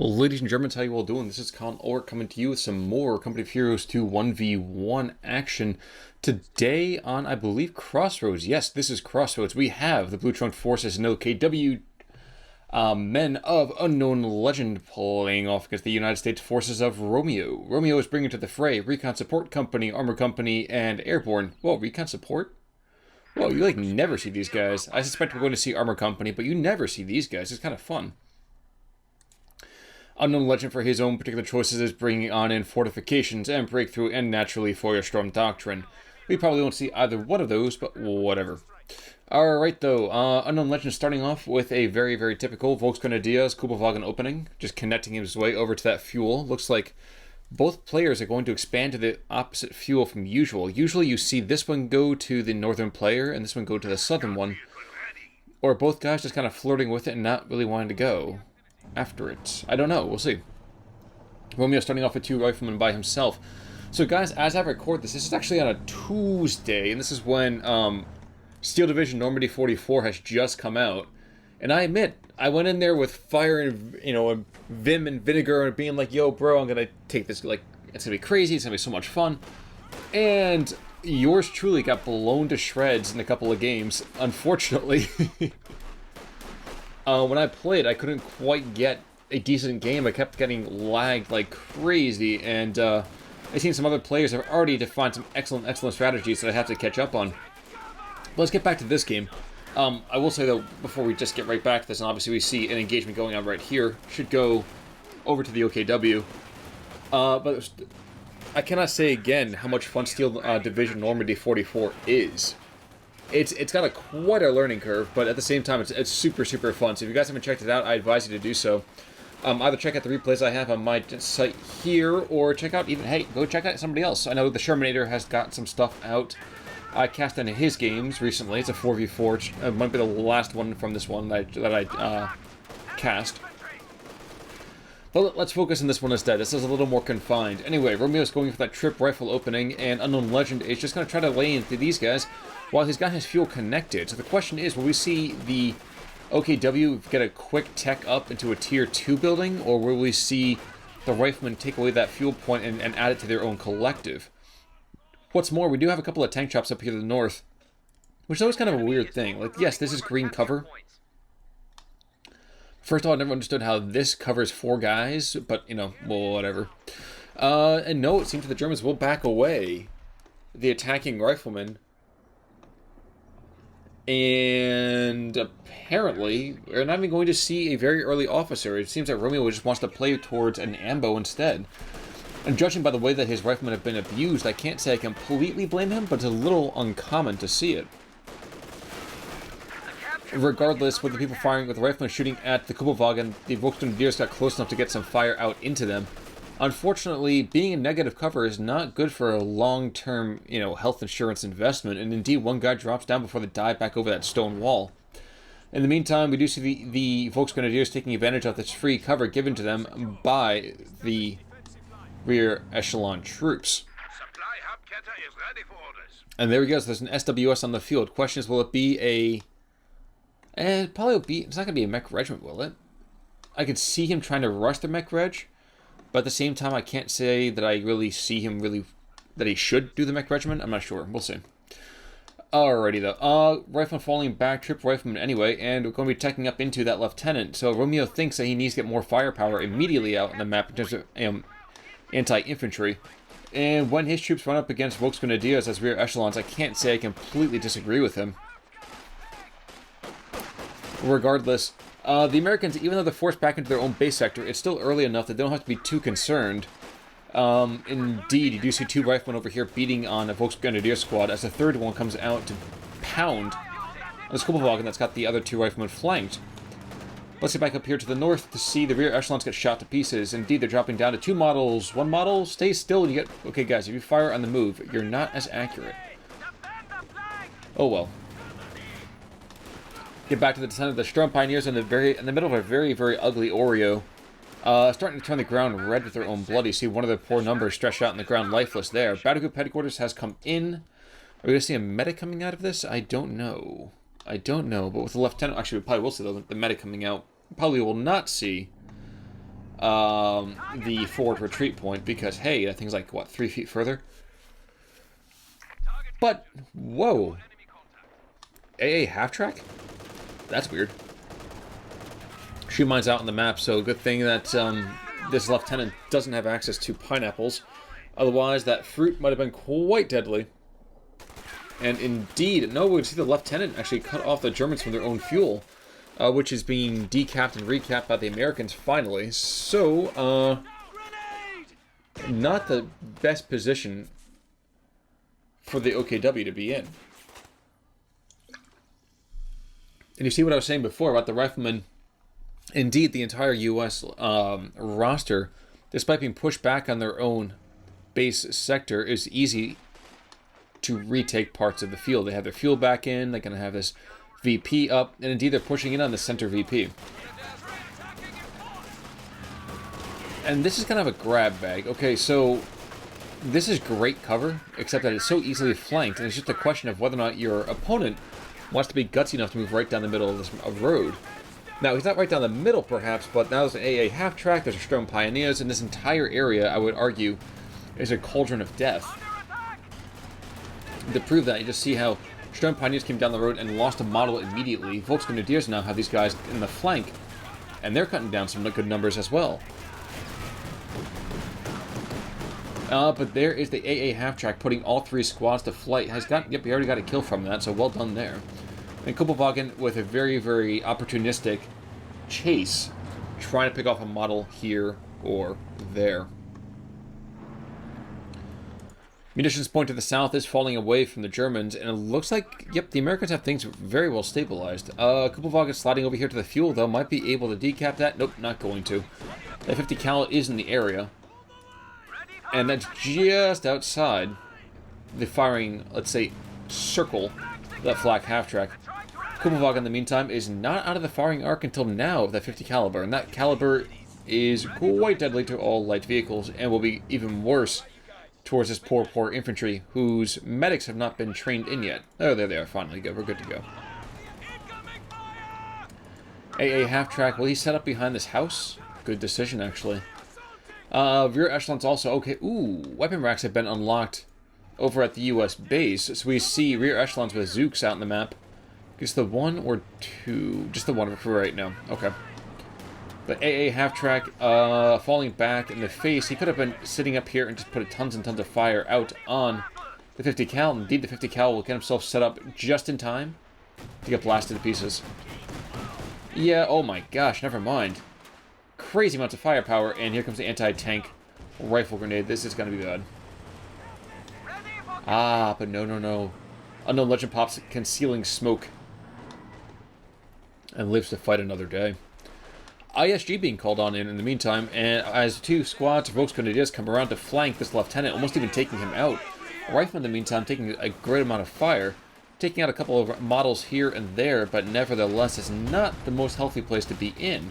Ladies and Germans, how you all doing? This is Colin Orr coming to you with some more Company of Heroes 2 1v1 action. Today on, I believe, Crossroads. Yes, this is Crossroads. We have the Blue Trunk Forces and OKW men of Unknown Legend playing off against the United States forces of Romeo. Romeo is bringing to the fray Recon Support Company, Armor Company, and Airborne. Whoa, Recon Support? Whoa, you never see these guys. I suspect we're going to see Armor Company, but you never see these guys. It's kind of fun. Unknown Legend, for his own particular choices, is bringing on in Fortifications and Breakthrough and naturally Feuersturm Doctrine. We probably won't see either one of those, but whatever. Alright though, Unknown Legend starting off with a very typical Volksgrenadiers Kubelwagen opening, just connecting his way over to that fuel. Looks like both players are going to expand to the opposite fuel from usual. Usually you see this one go to the northern player and this one go to the southern one. Or both guys just kind of flirting with it and not really wanting to go after it. I don't know. We'll see. Romeo starting off with 2 riflemen by himself. So guys, as I record this is actually on a Tuesday, and this is when Steel Division Normandy 44 has just come out. And I admit, I went in there with fire and, and vim and vinegar and being like, yo bro, I'm gonna take this, like, it's gonna be crazy, it's gonna be so much fun. And yours truly got blown to shreds in a couple of games, unfortunately. When I played, I couldn't quite get a decent game. I kept getting lagged like crazy, and I've seen some other players have already defined some excellent strategies that I have to catch up on. But let's get back to this game. I will say, though, before we just get right back to this, and obviously we see an engagement going on right here, should go over to the OKW. But I cannot say again how much fun Steel Division Normandy 44 is. It's got quite a learning curve, but at the same time, it's super fun. So if you guys haven't checked it out, I advise you to do so. Either check out the replays I have on my site here, or check out go check out somebody else. I know the Shermanator has got some stuff out. I cast into his games recently. It's a 4v4. It might be the last one from this one that I cast. But let's focus on this one instead. This is a little more confined. Anyway, Romeo's going for that trip rifle opening, and Unknown Legend is just going to try to lay into these guys while he's got his fuel connected. So the question is, will we see the OKW get a quick tech up into a tier 2 building, or will we see the riflemen take away that fuel point and add it to their own collective? What's more, we do have a couple of tank chops up here to the north, which is always kind of a weird thing. Like, yes, this is green cover. First of all, I never understood how this covers 4 guys, but, well, whatever. And no, it seems the Germans will back away the attacking riflemen. And apparently, we're not even going to see a very early officer. It seems that Romeo just wants to play towards an ambo instead. And judging by the way that his riflemen have been abused, I can't say I completely blame him, but it's a little uncommon to see it. Regardless, with the people firing with the riflemen shooting at the Kubelwagen, the Volksgrenadiers got close enough to get some fire out into them. Unfortunately, being in negative cover is not good for a long-term, health insurance investment, and indeed one guy drops down before they dive back over that stone wall. In the meantime, we do see the Volksgrenadiers taking advantage of this free cover given to them by the rear echelon troops. And there we go, so there's an SWS on the field. Question is, will it be a... it's not going to be a mech regiment, will it? I could see him trying to rush the mech reg, but at the same time, I can't say that I really see him that he should do the mech regiment. I'm not sure. We'll see. Alrighty, though. Rifleman falling back, trip rifleman anyway, and we're going to be teching up into that lieutenant. So Romeo thinks that he needs to get more firepower immediately out on the map in terms of anti-infantry. And when his troops run up against Volksgrenadiers as rear echelons, I can't say I completely disagree with him. Regardless, the Americans, even though they're forced back into their own base sector, it's still early enough that they don't have to be too concerned. Indeed, you do see 2 riflemen over here beating on a Volksgrenadier squad as the third one comes out to pound on this Kubelwagen that's got the other 2 riflemen flanked. Let's get back up here to the north to see the rear echelons get shot to pieces. Indeed, they're dropping down to 2 models. 1 model stays still and you get... Okay, guys, if you fire on the move, you're not as accurate. Oh, well. Get back to the descent of the Sturm Pioneers in the middle of a very ugly Oreo. Starting to turn the ground red with their own blood. You see one of the poor numbers stretched out in the ground lifeless there. Battle Group Headquarters has come in. Are we going to see a medic coming out of this? I don't know. But with the lieutenant... Actually, we probably will see the medic coming out. Probably will not see the forward retreat point, because, hey, that thing's like, what, 3 feet further? But, whoa. AA half-track? That's weird. Shoe mine's out on the map, so good thing that this lieutenant doesn't have access to pineapples. Otherwise, that fruit might have been quite deadly. And indeed, no, we can see the lieutenant actually cut off the Germans from their own fuel, which is being decapped and recapped by the Americans finally. So, not the best position for the OKW to be in. And you see what I was saying before about the riflemen. Indeed, the entire U.S. roster, despite being pushed back on their own base sector, is easy to retake parts of the field. They have their fuel back in, they're going to have this VP up, and indeed they're pushing in on the center VP. And this is kind of a grab bag. Okay, so this is great cover, except that it's so easily flanked, and it's just a question of whether or not your opponent wants to be gutsy enough to move right down the middle of this road. Now, he's not right down the middle, perhaps, but now there's an AA half-track, there's a Strom Pioneers, and this entire area, I would argue, is a cauldron of death. To prove that, you just see how Strom Pioneers came down the road and lost a model immediately. Volksgrenadiers now have these guys in the flank, and they're cutting down some good numbers as well. But there is the AA half-track putting all 3 squads to flight. Yep, he already got a kill from that, so well done there. And Kopenhagen with a very, very opportunistic chase, trying to pick off a model here or there. Munitions point to the south is falling away from the Germans, and it looks like, yep, the Americans have things very well stabilized. Kopenhagen sliding over here to the fuel, though, might be able to decap that. Nope, not going to. That 50 cal is in the area. And that's just outside the firing, let's say, circle, that flak half-track. Kopenhagen, in the meantime, is not out of the firing arc until now of that 50 caliber, and that caliber is quite deadly to all light vehicles, and will be even worse towards this poor infantry, whose medics have not been trained in yet. Oh, there they are, finally. Good, we're good to go. AA half-track, will he set up behind this house? Good decision, actually. Rear echelons also, okay, ooh, weapon racks have been unlocked over at the U.S. base, so we see rear echelons with Zooks out on the map. Just the 1 or 2? Just the 1 for right now, okay. But AA half-track, falling back in the face, he could have been sitting up here and just put tons and tons of fire out on the 50 cal. Indeed, the 50 cal will get himself set up just in time to get blasted to pieces. Yeah, oh my gosh, never mind. Crazy amounts of firepower, and here comes the anti-tank rifle grenade. This is going to be bad. Ah, but no. Unknown legend pops concealing smoke and lives to fight another day. ISG being called on in the meantime, and as 2 squads of Volksgrenadiers come around to flank this lieutenant, almost even taking him out. Rifleman, in the meantime, taking a great amount of fire, taking out a couple of models here and there, but nevertheless is not the most healthy place to be in.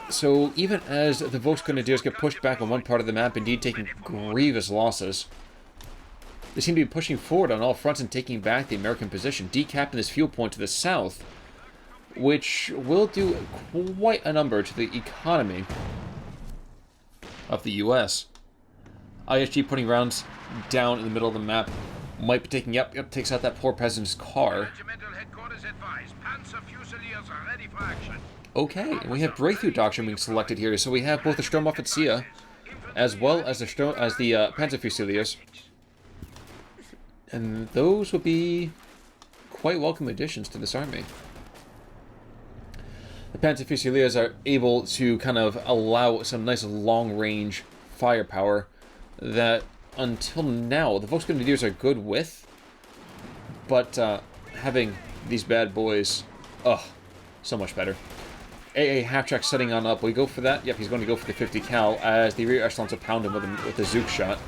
So even as the Volksgrenadiers get pushed back on one part of the map, indeed taking grievous losses, they seem to be pushing forward on all fronts and taking back the American position, decapping this fuel point to the south, which will do quite a number to the economy of the U.S. ISG putting rounds down in the middle of the map, might be taking, yep, takes out that poor peasant's car. Okay, and we have Breakthrough Doctrine being selected here, so we have both the Sturmoffizier as well as the Panzerfusiliers. And those would be quite welcome additions to this army. The Panzerfusiliers are able to kind of allow some nice long-range firepower that, until now, the Volksgrenadiers are good with, but having these bad boys, so much better. AA half-track setting on up. Will he go for that? Yep, he's going to go for the 50 cal as the rear echelons will pound him with the Zook shot.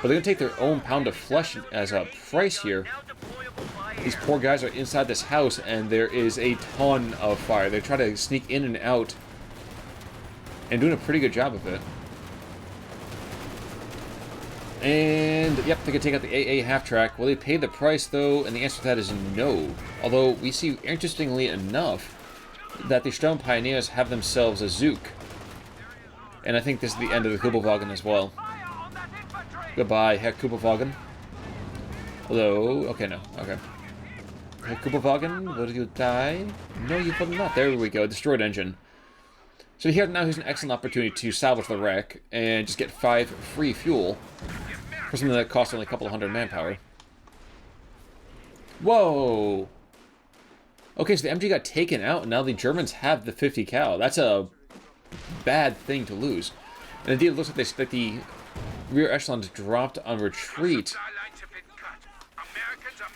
But they're going to take their own pound of flesh as a price here. These poor guys are inside this house, and there is a ton of fire. They try to sneak in and out, and doing a pretty good job of it. And, yep, they can take out the AA half-track. Will they pay the price, though? And the answer to that is no. Although, we see, interestingly enough, that the Strom Pioneers have themselves a Zook And I think this is the end of the Kubelwagen as well. Goodbye, Herr Kubelwagen. Hello? Okay, no. Okay. Herr Kubelwagen, will you die? No, you will not. There we go. Destroyed engine. So here now here's an excellent opportunity to salvage the wreck and just get 5 free fuel for something that costs only a couple of hundred manpower. Whoa! Okay, so the MG got taken out, and now the Germans have the 50 cal. That's a bad thing to lose. And indeed, it looks like the rear echelons dropped on retreat.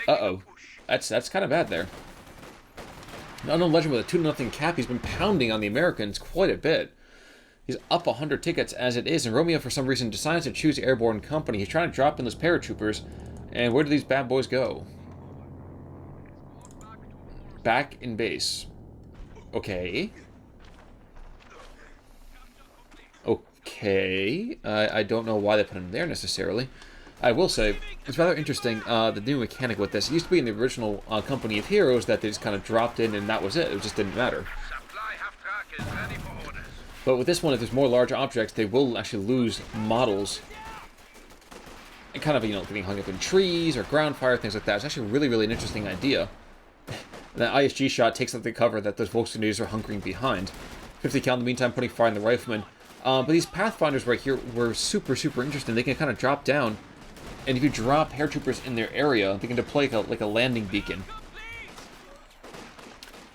Uh-oh. That's kind of bad there. An unknown legend with a 2-0 cap. He's been pounding on the Americans quite a bit. He's up 100 tickets as it is, and Romeo, for some reason, decides to choose Airborne Company. He's trying to drop in those paratroopers, and where do these bad boys go? Back in base. Okay. Okay. I don't know why they put him there necessarily. I will say, it's rather interesting, the new mechanic with this. It used to be in the original Company of Heroes that they just kind of dropped in and that was it. It just didn't matter. But with this one, if there's more large objects, they will actually lose models. And kind of, you know, getting hung up in trees or ground fire, things like that. It's actually really, really an interesting idea. And that ISG shot takes up the cover that those Volksgrenadiers are hunkering behind. 50 cal in the meantime, putting fire in the riflemen. But these Pathfinders right here were super, super interesting. They can kind of drop down. And if you drop paratroopers in their area, they can deploy like a landing beacon.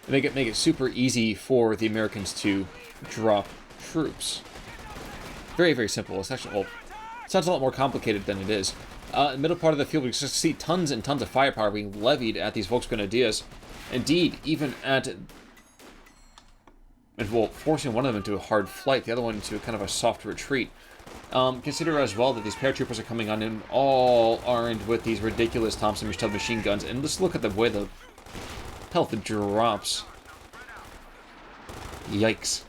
And make it super easy for the Americans to drop troops. Very, very simple. It's actually, well, it sounds a lot more complicated than it is. In the middle part of the field, we just see tons and tons of firepower being levied at these Volksgrenadiers. Indeed, even at... well, forcing one of them into a hard flight, the other one into kind of a soft retreat. Consider as well that these paratroopers are coming on in all armed with these ridiculous Thompson machine guns, and let's look at the way the health drops. Yikes.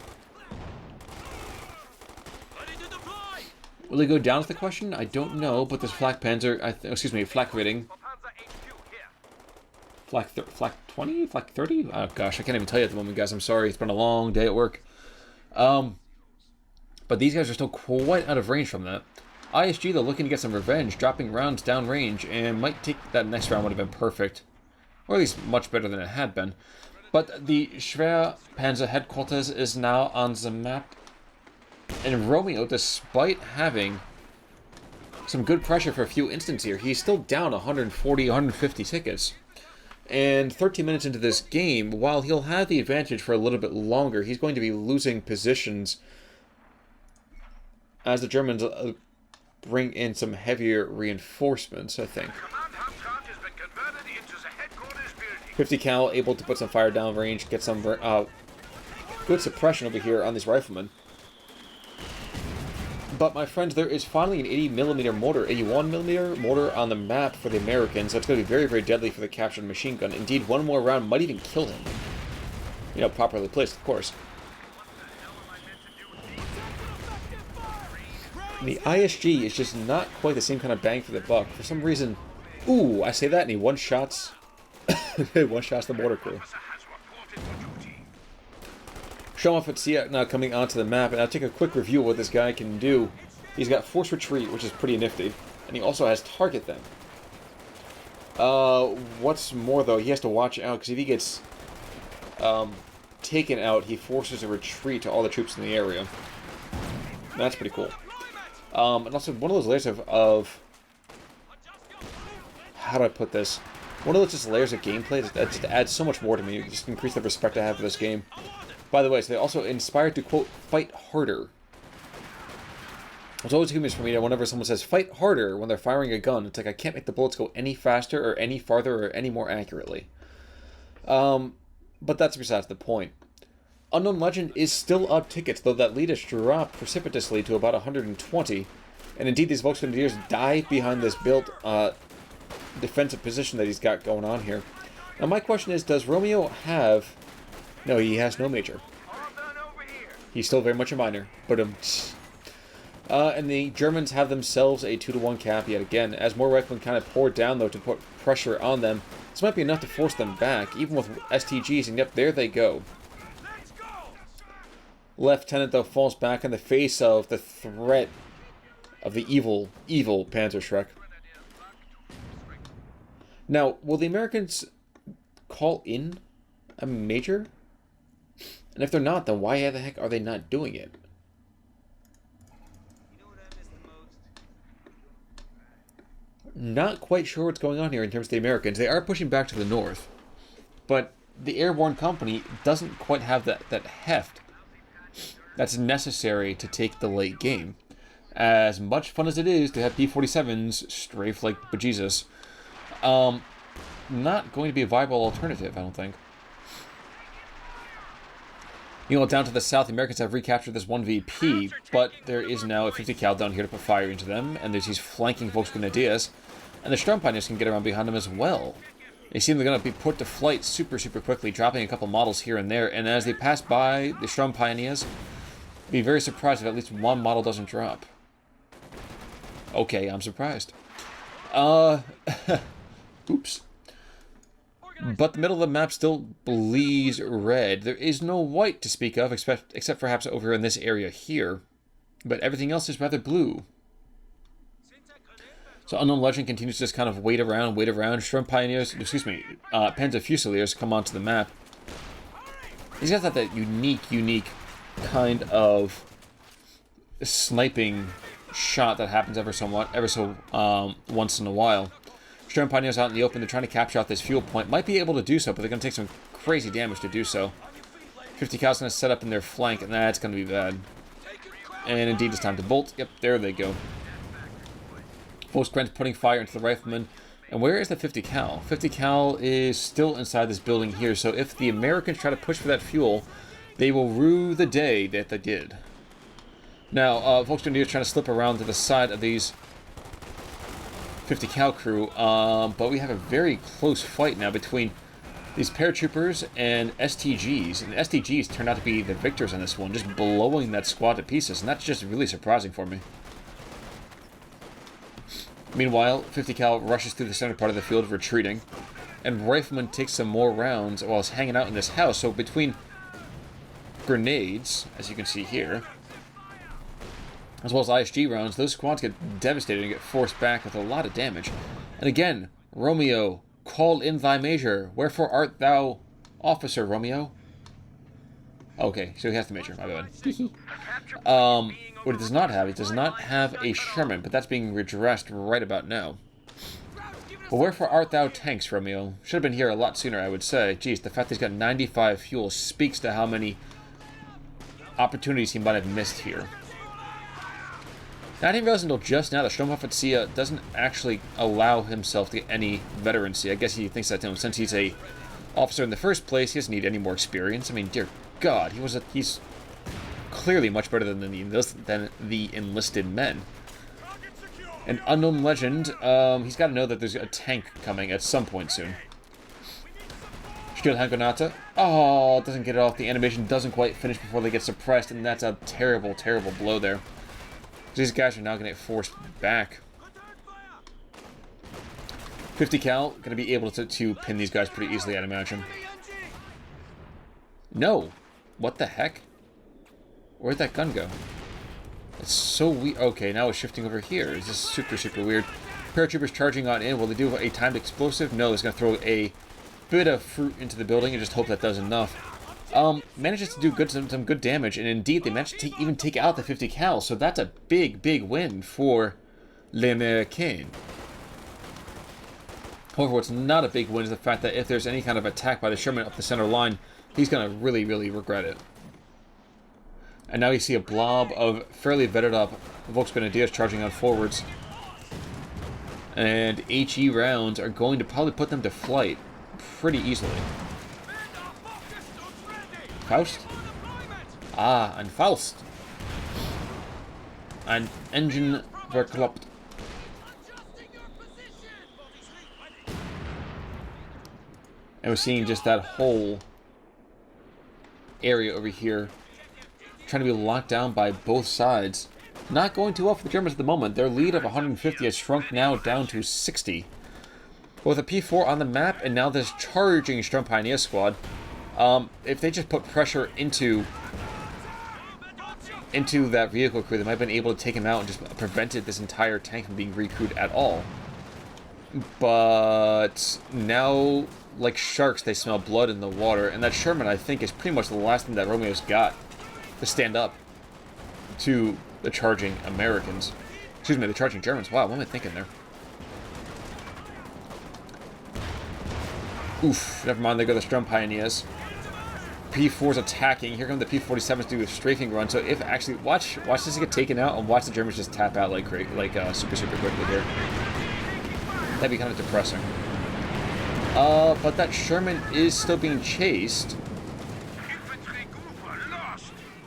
Will they go down is the question? I don't know, but this flak panzer, flak rating. Flak 20? Flak 30? Oh gosh, I can't even tell you at the moment, guys. I'm sorry. It's been a long day at work. But these guys are still quite out of range from that. ISG, though, looking to get some revenge, dropping rounds downrange, and might take that next round would have been perfect. Or at least much better than it had been. But the Schwerpanzer headquarters is now on the map. And Romeo, despite having some good pressure for a few instants here, he's still down 140, 150 tickets. And 13 minutes into this game, while he'll have the advantage for a little bit longer, he's going to be losing positions as the Germans bring in some heavier reinforcements, I think. 50 cal, able to put some fire down range, get some good suppression over here on these riflemen. But, my friends, there is finally an 80mm mortar, 81mm mortar on the map for the Americans. That's going to be very, very deadly for the captured machine gun. Indeed, one more round might even kill him. You know, properly placed, of course. And the ISG is just not quite the same kind of bang for the buck. For some reason... Ooh, I say that and he one-shots... one-shots the mortar crew. Show off at Sia now coming onto the map, and I'll take a quick review of what this guy can do. He's got Force Retreat, which is pretty nifty, and he also has Target Them. What's more, though, he has to watch out, because if he gets taken out, he forces a retreat to all the troops in the area. That's pretty cool. And also, one of those layers of... How do I put this? One of those just layers of gameplay that just adds so much more to me. Just increase the respect I have for this game. By the way, so they also inspired to, quote, fight harder. It's always humorous for me that whenever someone says fight harder when they're firing a gun, it's like I can't make the bullets go any faster or any farther or any more accurately. But that's besides the point. Unknown Legend is up tickets, though that lead has dropped precipitously to about 120. And indeed, these Volksgrenadiers dive behind this built defensive position that he's got going on here. Now my question is, does Romeo have... No, he has no major. He's still very much a minor. But and the Germans have themselves a 2-to-1 cap yet again. As more riflemen kind of pour down, though, to put pressure on them, this might be enough to force them back, even with STGs, and yep, there they go. Lieutenant, though, falls back in the face of the threat of the evil Panzerschreck. Now, will the Americans call in a major? And if they're not, then why the heck are they not doing it? Not quite sure what's going on here in terms of the Americans. They are pushing back to the north, but the airborne company doesn't quite have that heft that's necessary to take the late game. As much fun as it is to have P-47s strafe like bejesus, not going to be a viable alternative, I don't think. You know, down to the south, the Americans have recaptured this 1VP, but there is now a 50 cal down here to put fire into them, and there's these flanking Volksgrenadiers, and the Sturmpioneers can get around behind them as well. They seem they're going to be put to flight super quickly, dropping a couple models here and there, and as they pass by the Sturmpioneers, be very surprised if at least one model doesn't drop. Okay, I'm surprised. Oops. But the middle of the map still bleeds red. There is no white to speak of, except perhaps over in this area here. But everything else is rather blue. So Unknown Legend continues to just kind of wait around. Panzer Fusiliers come onto the map. These guys have that unique kind of sniping shot that happens ever so once in a while. Sturmpioneers out in the open, they're trying to capture out this fuel point. Might be able to do so, but they're going to take some crazy damage to do so. 50 cal's going to set up in their flank, and that's going to be bad. And indeed, it's time to bolt. Yep, there they go. Volksgren's putting fire into the riflemen. And where is the 50 cal? 50 cal is still inside this building here, so if the Americans try to push for that fuel, they will rue the day that they did. Now, Volksgrenadiers trying to slip around to the side of these 50 cal crew, but we have a very close fight now between these paratroopers and STGs, and the STGs turned out to be the victors on this one, just blowing that squad to pieces, and that's just really surprising for me. Meanwhile, 50 cal rushes through the center part of the field, retreating, and Rifleman takes some more rounds while he's hanging out in this house. So between grenades, as you can see here, as well as ISG rounds, those squads get devastated and get forced back with a lot of damage. And again, Romeo, call in thy major. Wherefore art thou officer, Romeo? Okay, so he has the major, my bad. What it does not have a Sherman, but that's being redressed right about now. But wherefore art thou tanks, Romeo? Should have been here a lot sooner, I would say. Geez, the fact that he's got 95 fuel speaks to how many opportunities he might have missed here. Now, I didn't realize until just now that Sturmwaffenzieher doesn't actually allow himself to get any veterancy. I guess he thinks that since he's a officer in the first place, he doesn't need any more experience. I mean, dear God, he's clearly much better than the enlisted men. An Unknown Legend, he's got to know that there's a tank coming at some point soon. Sturmhangonata. Oh, doesn't get it off. The animation doesn't quite finish before they get suppressed, and that's a terrible, terrible blow there. These guys are now going to get forced back. 50 cal, going to be able to pin these guys pretty easily, I'd imagine. No. What the heck? Where'd that gun go? It's so weird. Okay, now it's shifting over here. This is super, super weird. Paratroopers charging on in. Will they do a timed explosive? No, it's going to throw a bit of fruit into the building and just hope that does enough. Manages to do some good damage, and indeed they managed to even take out the 50 cal, so that's a big win for Les Américains. However, what's not a big win is the fact that if there's any kind of attack by the Sherman up the center line, he's going to really regret it. And now you see a blob of fairly vetted up Volksgrenadiers charging on forwards. And HE rounds are going to probably put them to flight pretty easily. Faust? Ah, and Faust. Ein Engine verkloppt. And we're seeing just that whole area over here trying to be locked down by both sides. Not going too well for the Germans at the moment. Their lead of 150 has shrunk now down to 60. With a P4 on the map and now this charging Sturmpioneer squad, if they just put pressure into into that vehicle crew, they might have been able to take him out and just prevented this entire tank from being recrewed at all. But now, like sharks, they smell blood in the water, and that Sherman, I think, is pretty much the last thing that Romeo's got to stand up to the charging Americans. Excuse me, the charging Germans. Wow, what am I thinking there? Oof, never mind, there go the Strom Pioneers. P4's attacking. Here come the P-47s to do a strafing run. So if actually, watch this get taken out, and watch the Germans just tap out like super quickly here. That'd be kind of depressing. But that Sherman is still being chased.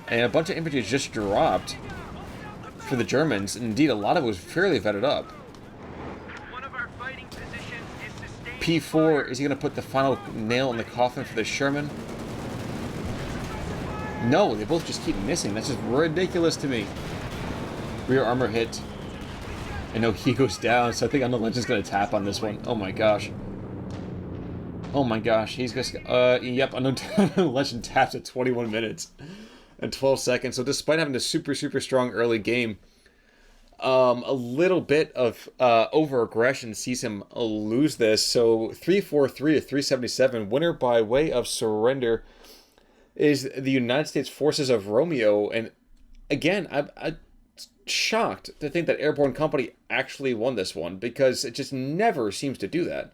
And a bunch of infantry just dropped for the Germans. And indeed, a lot of it was fairly vetted up. P4, is he going to put the final nail in the coffin for the Sherman? No, they both just keep missing. That's just ridiculous to me. Rear armor hit. I know he goes down, so I think Unknown Legend's going to tap on this one. Oh my gosh. Oh my gosh, he's just... yep, Unknown Legend taps at 21 minutes and 12 seconds. So despite having a super strong early game, a little bit of over-aggression sees him lose this. So 343 to 377, winner by way of surrender is the United States Forces of Romeo. And again, I'm shocked to think that Airborne Company actually won this one, because it just never seems to do that.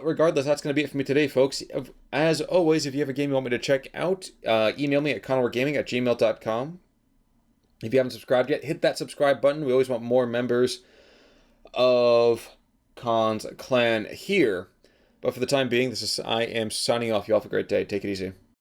Regardless, that's going to be it for me today, folks. As always, if you have a game you want me to check out, email me at conwargaming@gmail.com. If you haven't subscribed yet, hit that subscribe button. We always want more members of Khan's clan here. But for the time being, I am signing off. You all have a great day. Take it easy.